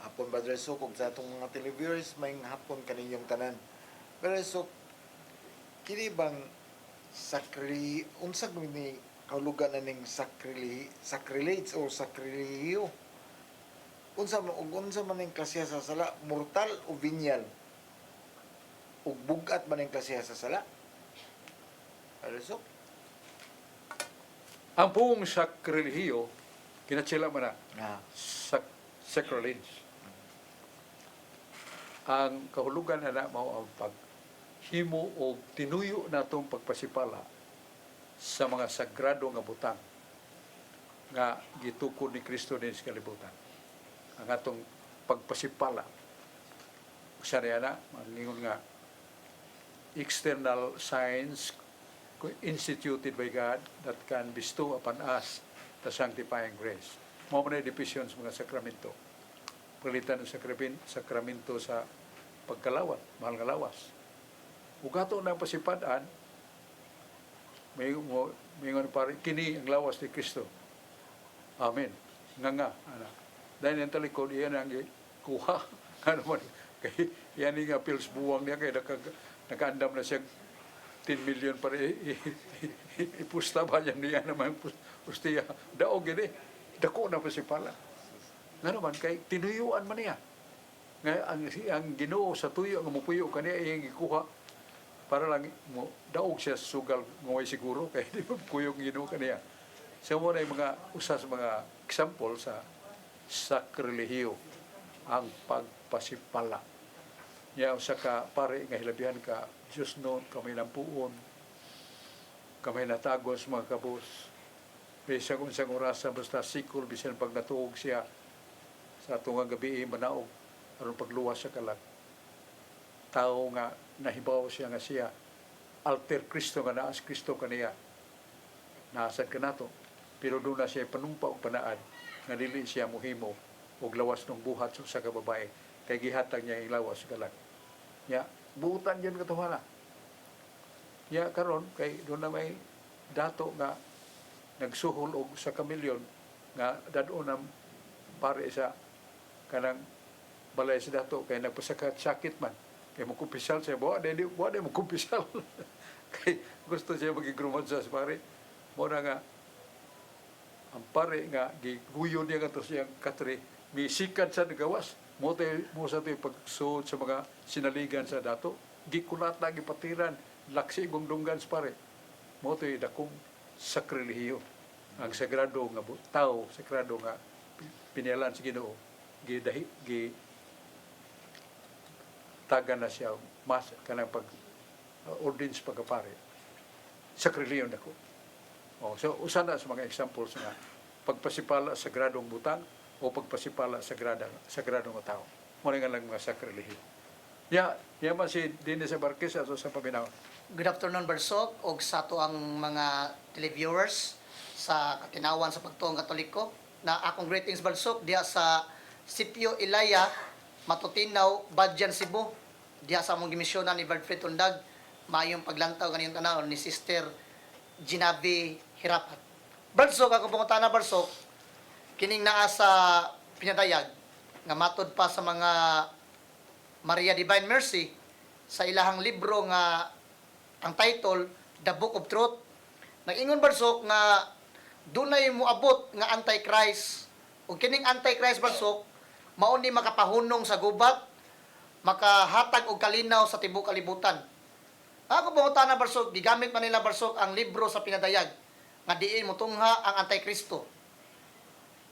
hapon Brother Sok ug sa atong mga televiewers may hapon kaninyong tanan. Pero so kini bang unsag ni kahulugan na ning sacrilege o sacrilegio? Unsa man ning klase sa sala, mortal o venial? Ug bugat man ning klase sa sala? Brother Sok? Ang buong sacrilegio kinatsila man na sacrilege. Ang kahulugan na mao ang paghimo o tinuyo natong pagpasipala sa mga sagrado nga butang nga gitukod ni Kristo din sa kalibutan. Ang atong pagpasipala sa na mangingon nga external signs instituted by God that can bestow upon us the sanctifying grace. Mao man division sa mga sakramento. Palitan ng sakramento sa pagkalawat, mahal nga lawas. Ug ato na pasipadan may pare kini ang lawas ni Kristo. Amen. Nga ana. Dahil ang talikod iyan ang kuha ano man kay yan nga pills buwang niya kay nakaandam na siya 10 million para ipusta ba niya naman pustiya daog gini dako na pasipala nga naman kay tinuyuan man niya nga ang Ginoo sa tuyo nga mupuyo kaniya iyang gikuha para lang mo daog siya sugal ngoy siguro kay di ba kuyog Ginoo kaniya so mo na mga usas mga example sa sacrilegio ang pagpasipala ya usa ka pare nga hilabihan ka Diyos noon, kamay lampuon, kamay natagos mga kabos. Bisag unsang orasa, basta sikul, bisan pag natuog siya sa tungang gabi, manaog, aron pagluwas sa kalag. Tao nga, nahibaw siya nga siya, alter Kristo nga naas Kristo kaniya, naasad ka nato. Pero doon na siya panumpa o panaan, nga dili siya muhimo, o lawas ng buhat sa kababae, kay gihatag niya yung lawas sa kalag. Ya, buutan yun katuhala. Ya karon kay doon na may dato nga nagsuhol og sa kamilyon nga dadon ang pare sa kanang balay sa dato kay nagpasakit man kay mo kumpisal siya buwa de mo kumpisal kay gusto siya magigrumad sa pare mo na nga ang pare nga giguyon niya nga to siyang katre misikan sa gawas mo sa ito pagsuod sa mga sinaligan sa dato, gikulat na gipatiran, laksi gungdunggan sa pare. Mo ito dakong sacrilegio. Ang sagrado nga tao, sagrado nga pinialan sa Ginoo, taga na siya, mas kanang ordinance pagkapare. Sacrilegio na ko. So, usa na sa mga examples nga pagpasipala sa sagradong butang, o pagpasipala sa sagradong tao. Muna nga lang mga sacrilegio. Man si Dennis Abarquez ato sa paminaw. Good afternoon, Barsok, o sa to ang mga televiewers sa katinawan sa pagtuong Katoliko na akong greetings balsok diha sa Sitio Ilaya, Matutinaw, Badyan, Cebu. Diha sa among gimisyonan ni Brad Fred Undag, mayong paglantaw kaniyong tanaw ni Sister Ginavi Hirapat. Balsok, akong pangutana balsok, kining naa sa pinadayag, nga matod pa sa mga Maria Divine Mercy, sa ilahang libro nga ang title, The Book of Truth. Nag-ingon balsok nga dunay moabot nga Antichrist. Ug kining Antichrist balsok, mao ni makapahunong sa gubat, makahatag og kalinaw sa tibuok kalibutan. Ako pangutana balsok, gigamit man nila balsok ang libro sa pinadayag nga diin motungha ang Antikristo.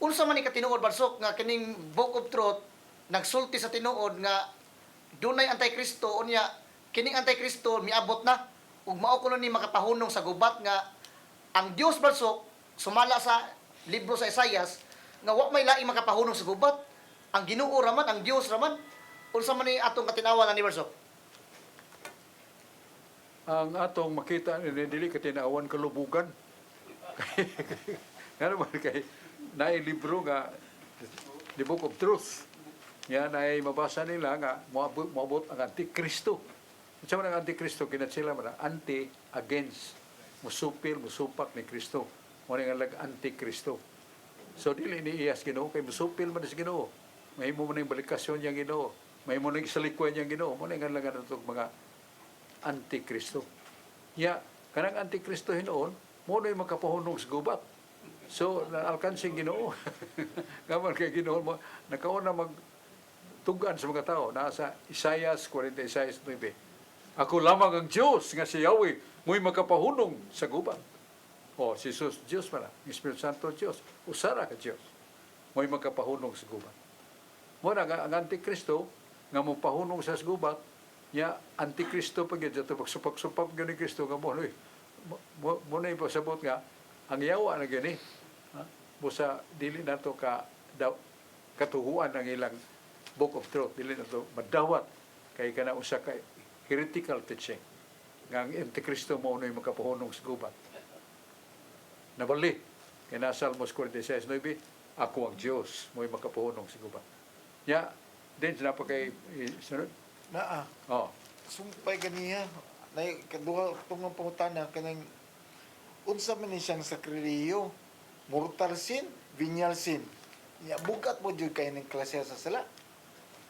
Unsa man ni katinuod balsok nga kining Book of Truth nagsulti sa tinuod nga dunay Antikristo, unya kining Antikristo miabot na ug mao kuno ni makapahunong sa gubat nga ang Dios balsok sumala sa libro sa Isaias nga wa may laing makapahunong sa gubat. Ang Ginoo raman, ang Dios raman. Unsa man ni atong katinawan ani balsok? Ang atong makita ni dili katinawan kalubugan. Ngano man kay naay libro nga The Book of Truth. Yan ay mabasa nila nga moabot ang Antikristo. Unsa man ang Antikristo kinatsila man anti against musupil musupak ni Kristo. Mo nga lag Antikristo. So dili ni iyas Ginoo kay musupil man si Ginoo. Mahimo man ning balikasyon yang Ginoo. Mahimo ning salikuan yang Ginoo. Mo nga lang atong mga Antikristo. Ya, kanang Antikristo hinuon, mo na makapahunong sa gubat. So, naalkansing Ginoo. Kaman kay Ginoo mo, nakauna magtugan sa mga tao. Nasa Isaias 46:9. Ako lamang ang Diyos nga si Yahweh, mo'y makapahunong sa gubat. O, si Jesus, Diyos pala. Espiritu Santo, Diyos. Usara ka Diyos. Mo'y makapahunong sa gubat. Mo na ang Antikristo, nga mo pahunong sa gubat, ya Antikristo pag yun, ito pagsupak-supak yun ni Kristo, nga mo na yung pasabot nga, ang yawa na gani, busa dili na to katuhuan ng ilang Book of Truth, dili na to madawat, kay kana usa kay heretical teaching, nga ang Antikristo mo na yung makapahunong sa gubat. Nabali, kay na Salmos 46:9, ako ang Diyos, mo yung makapahunong sa gubat. Ya, din sila pa kay sunod. Naa. Oh. Sumpay ganiya. Nay kaduha tungong pangutana kanang unsa man ni siyang sakriliyo? Mortal sin, venial sin. Ya bugat mo jud kay ning klase sa sala.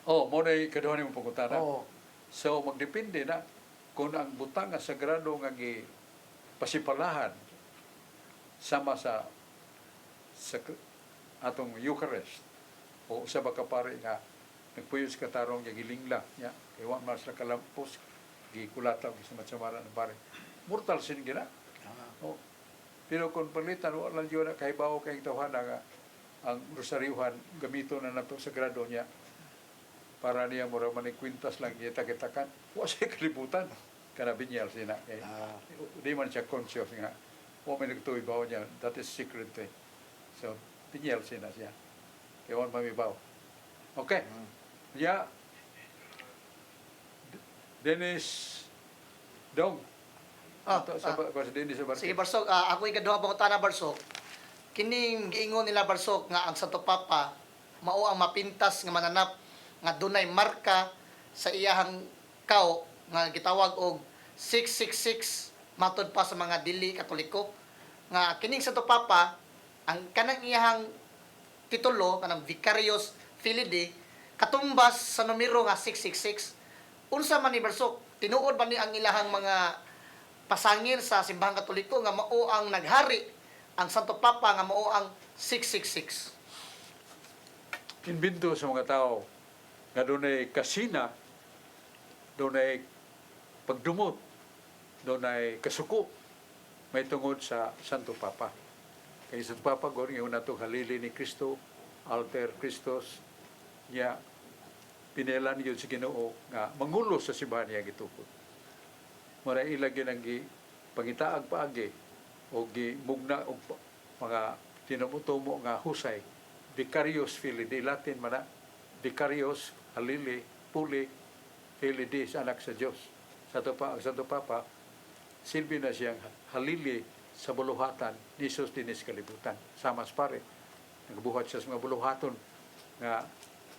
Oh, mo na kaduha ni mo pangutana. Oo. So magdepende na kung ang butang nga sagrado nga pasipalahan sama sa atong Eucharist o usa ba ka pare nga nagpuyos ka tarong nga gilingla nya kay wa man sa kalampos gikulataw sa matsamaran ng pare. Mortal sin gina. Oh. Pero kung palitan wala jud na kay bawo kay tawhana nga ang rosaryuhan gamito na nato sagrado niya para niya mura man kwintas lang kita-kitakan wa siya kalibutan kana binyal sina kay di man siya conscious nga wa man nagtuoy bawo niya, that is secret thing. So binyal sina siya kay wa mamibaw. Okay. Ya. Dennis Dong. Dennis sa Sige Barsok, ako ikaduha pangutana Barsok. Kining giingon nila Barsok nga ang Santo Papa mao ang mapintas nga mananap nga dunay marka sa iyahang kao nga gitawag og 666 matod pa sa mga dili Katoliko nga kining Santo Papa ang kanang iyahang titulo kanang Vicarius Filii katumbas sa numero nga 666. Unsa man ni Barsok, tinuod ba ni ang ilahang mga pasangil sa simbahang Katoliko nga mao ang naghari ang Santo Papa nga mao ang 666? Inbinto sa mga tao nga dunay kasina, dunay pagdumot, dunay kasuko may tungod sa Santo Papa. Kay Santo Papa gori nga natong halili ni Kristo, alter Christos, niya pinelan yun si Ginoo nga mangulo sa simbahan niya gitukod. Mara ilagyan ang pangitaag paagi o gimugna og mga tinumutumo nga husay. Vicarius Filii, Latin man na. Vicarius, halili, puli, Filii, anak sa Diyos. Santo Papa, silbi na siyang halili sa buluhatan ni Jesus dinis kalibutan. Samas pare, nagbuhat siya sa mga buluhaton nga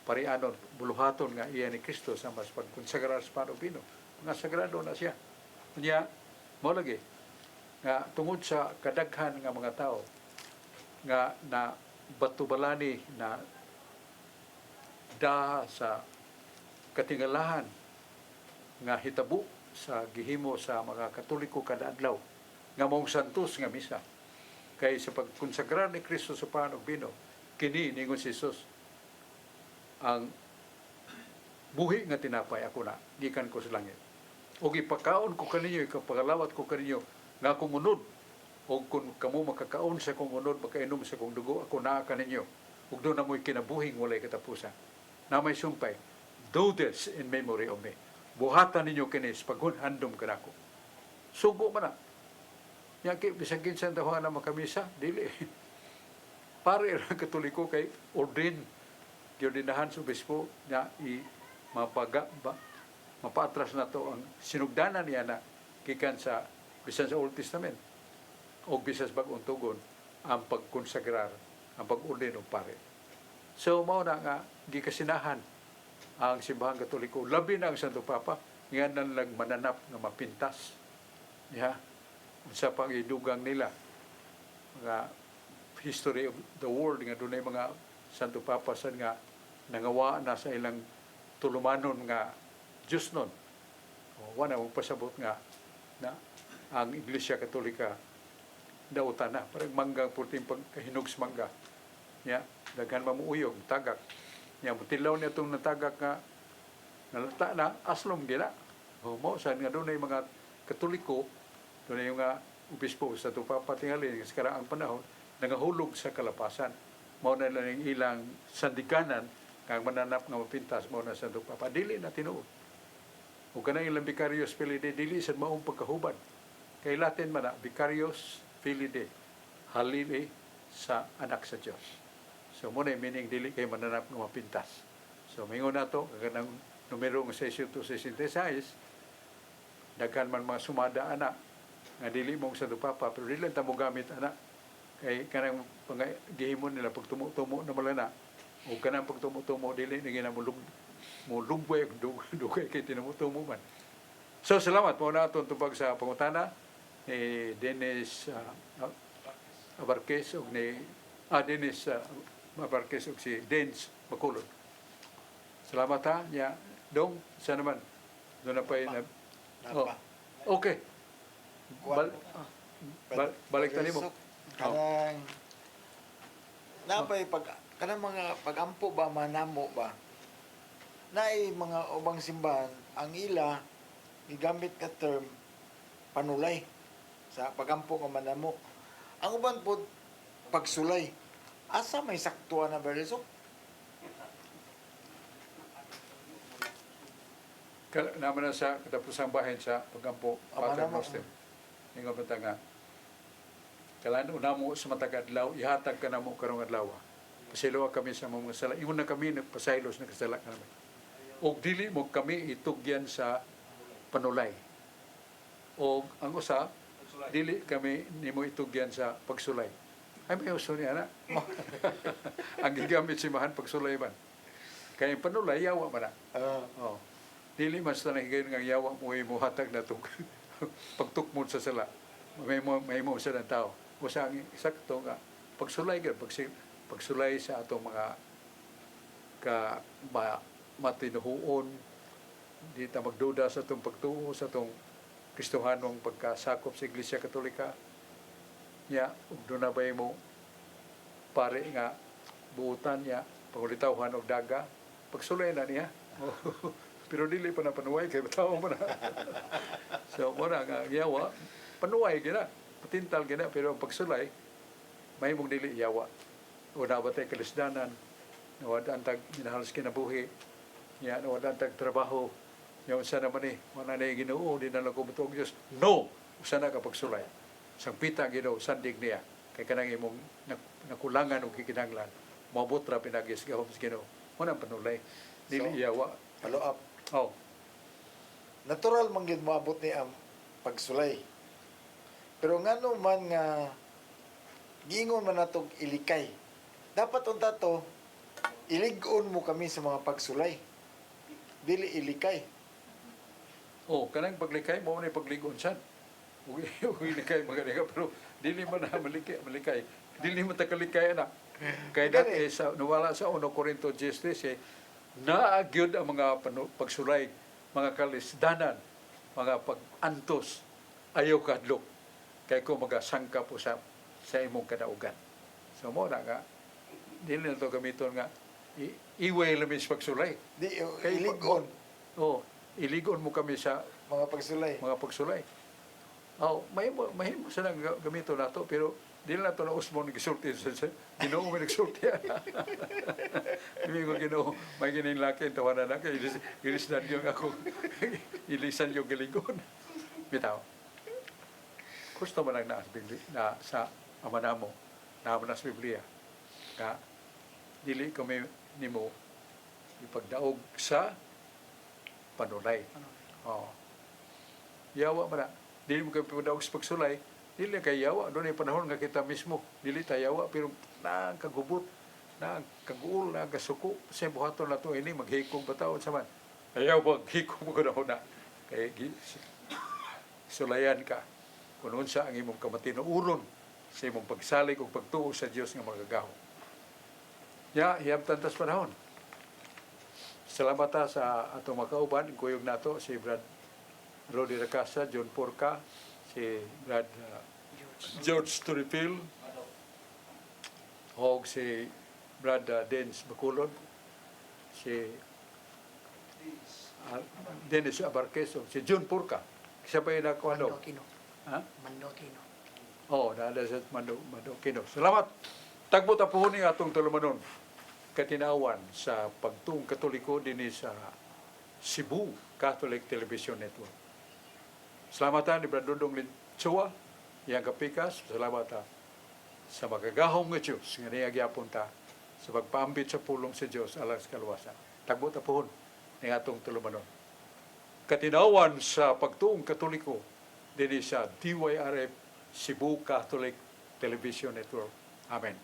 parianon, buluhaton nga iya ni Kristo sa mas pagkonsagrar sa panubino. Mga sagrado na siya. Kanya, mo lagi, nga tungod sa kadaghan nga mga tao nga na batubalani na daha sa katingalahan nga hitabo sa gihimo sa mga Katoliko kada adlaw nga maong santos nga misa kay sa pagkonsagrar ni Kristo sa panubino kini ningon si Jesus ang buhi nga tinapay ako na gikan ko sa langit ug ipakaon ko kaninyo ikapagalawat ko kaninyo nga akong unod o kung kamo makakaon sa kong unod makainom sa kong dugo ako naa kaninyo ug doon na mo'y kinabuhing walay katapusan na may sumpay do this in memory of me buhatan ninyo kini sa paghunhandom kanako sugo man na yang bisag kinsa daw na makamisa dili pare ra Katoliko kay ordain giordinahan sa obispo na mapaatras na to ang sinugdanan niya na gikan sa bisan sa Old Testament o bisan sa bagong tugon ang pagkonsagrar ang pag-ordain og pare. So mao na nga gikasinahan ang simbahan Katoliko labi na ang Santo Papa nga lang mananap nga mapintas. Ya. Unsa pang idugang nila mga history of the world nga dunay mga Santo Papa sad nga nangawa na sa ilang tulumanon nga Diyos nun. Wala mong pasabot nga na ang Iglesia Katolika dautan na. Parang manggang puting pagkahinog sa mangga. Ya, daghan mamuuyog, tagak. Ya, mutilaw niya itong natagak nga nalata na, aslom gina. Mo, saan nga doon ay mga Katoliko, doon ay yung obispo sa Papa tingali sa karaang panahon, nangahulog sa kalapasan. Mao na lang ilang sandikanan kang mananap nga mapintas mao na sa Papa. Dili na tinuod. O kanang ilang Vicarius Filii dili sa maong pagkahuban. Kay Latin man na, Vicarius Filii, halili sa anak sa Diyos. So muna meaning dili kay mananap nga mapintas. So mingon na to, kanang numero 666, daghan man mga sumada anak, nga dili mong sa Papa, pero dili lang tamo gamit anak. Kay kanang gihimon nila pagtumo-tumo na malana, o kanang pagtumo-tumo, dili na ginamulog, mulugway, dugay kay tinumutumo man. So salamat po na itong tubag sa pangutana ni Dennis Abarquez o ni Dennis Abarquez o si Dens Bacolod. Salamat ha niya. Dong, saan naman? Doon na pa yun. Okay. Balik tali mo. Kanang napay kanang mga pagampo ba manamo ba naay mga ubang simbahan ang ila gigamit ka term panulay sa pagampo nga manamo. Ang uban po pagsulay. Asa may saktuan na bereso? Naman na sa katapusang bahin sa pagampo Pater Noster. Ingon pa nga kalan una mo sa matag adlaw ihatag ka namo karong adlaw. Pasilawa kami sa mga sala. Ingon na kami nagpasaylos na kasala kami. Og dili mo kami itugyan sa panulay. Og ang usa dili kami nimo itugyan sa pagsulay. Ay may uso niya na. Ang gigamit si mahan pagsulay man. Kaya panulay yawa man na. Oh. Dili mas na higayon nga yawa mo ay muhatag na itong pagtukmod sa sala. May mo sa ng tao. O sa ang eksakto nga, pagsulay ka, pagsulay sa atong mga matinuhuon, di ta magduda sa itong pagtuo, sa itong Kristohanong pagkasakop sa Iglesia Katolika. Niya, doon na ba mo pare nga buutan niya, pangulitawhan o daga, pagsulay na niya. Pero dili pa na panuway kay tao mo na. So mo na nga yawa panuway gina, patintal gina pero ang pagsulay may mong dili yawa. Una ba tay kalisdanan, nawadan tag minahalos kinabuhi, ya nawadan tag trabaho. Yung sa naman wala na Ginoo di na lang kumutog Dios. No, usa na ka pagsulay. Sang pita Ginoo sandig niya kay kanang imong nakulangan og kikinahanglan. Maabot ra pinagis gahom sa Ginoo. Mo na panulay. Dili yawa. Follow up. Oh. Natural man gid moabot ni ang pagsulay. Pero ngano man nga giingon man natong ilikay. Dapat unta to ilig-on mo kami sa mga pagsulay. Dili ilikay. Oh, kanang paglikay mo na pagligon san. Ug ilikay magaling pero dili man na malikay. Dili man ta kalikay na. Kay dati sa nawala sa 1 Corinto 10:13 naagyod ang mga pagsulay, mga kalisdanan, mga pag-antos, ayaw kadlok. Kay ko magasangka po sa imong kadaugan. So mo na nga dili na to gamiton nga iway lamin sa pagsulay. Di Kay ilig-on Oh, iligon mo kami sa mga pagsulay. mga pagsulay. Oh, mahimo sa nang gamito nato pero dili na to na usmon gisulti sa Ginoo may nagsulti. Dili ko Ginoo may gining laki tawanan na kay ilisdan yung ako. Ilisan yung galigon. Bitaw. Gusto man lang na sa amanamo na sa Biblia. Ka dili kami nimo ipagdaog sa panulay. Oh. Yawa man na. Dili mo kayo pagdaog sa pagsulay, dili kay yawa. Doon ay panahon nga kita mismo. Dili ta yawa, pero nakagubot, nakagul, nakasuko. Sa buhaton na ito, ini maghikong bataon sa man. Ayaw maghikong mo na. Kaya sulayan ka. Kung unsa ang imong kamatinuuron sa imong pagsalig o pagtuo sa Diyos nga magagaw. Hiyabtan tas panahon. Salamat ta sa atong makauban, kuyog nato si Brad Rodi Racasa, John Porca, si Brad George Turipil, og si Brad Dennis Bacolod, si Dennis Abarquez, si John Porca. Siya pa yung nakuha no? Mandokino. Ha? Mandokino. Oo, naalala sa Mandokino. Salamat. Tagbot ang puhuning atong tulumanon. Katinawan sa pagtuong Katoliko din sa Cebu Catholic Television Network. Salamat ni Brad Dudong Linchua, iyang kapikas. Salamat sa magagahong nga Diyos nga niyagyapon ta sa pagpaambit sa pulong sa Diyos alang sa kaluwasan. Tagbot ang puhon ng atong tulumanon. Katinawan sa pagtuong Katoliko din sa DYRF Cebu Catholic Television Network. Amen.